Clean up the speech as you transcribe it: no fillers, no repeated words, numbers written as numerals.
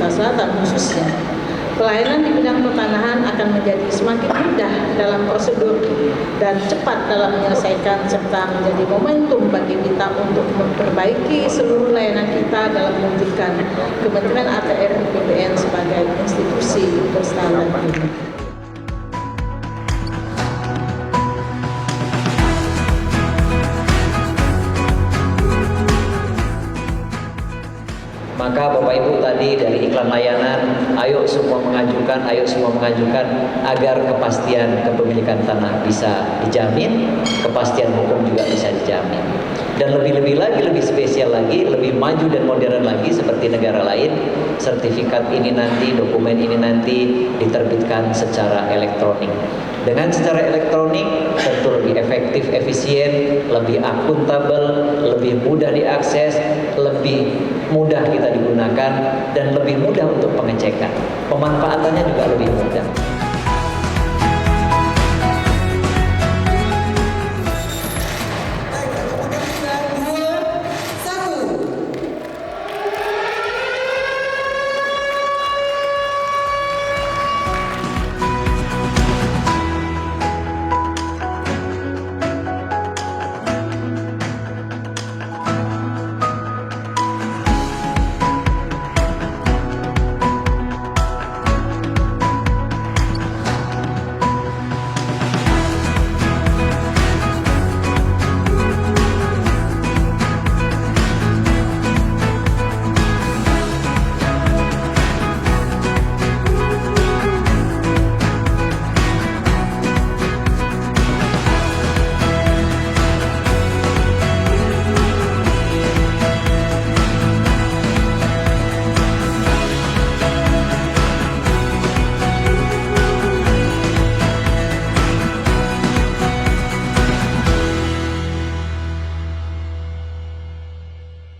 Sumatera Selatan khususnya, pelayanan di bidang pertanahan akan menjadi semakin mudah dalam prosedur dan cepat dalam menyelesaikan, serta menjadi momentum bagi kita untuk memperbaiki seluruh layanan kita dalam mewujudkan Kementerian ATR BPN sebagai institusi berstandar dunia. Maka Bapak Ibu tadi dari iklan layanan, ayo semua mengajukan agar kepastian kepemilikan tanah bisa dijamin, kepastian hukum juga bisa dijamin. Dan lebih-lebih lagi, lebih spesial lagi, lebih maju dan modern lagi seperti negara lain, sertifikat ini nanti, dokumen ini nanti diterbitkan secara elektronik. Dengan secara elektronik tentu lebih efektif, efisien, lebih akuntabel, lebih mudah diakses, lebih mudah kita digunakan, dan lebih mudah untuk pengecekan. Pemanfaatannya juga lebih mudah.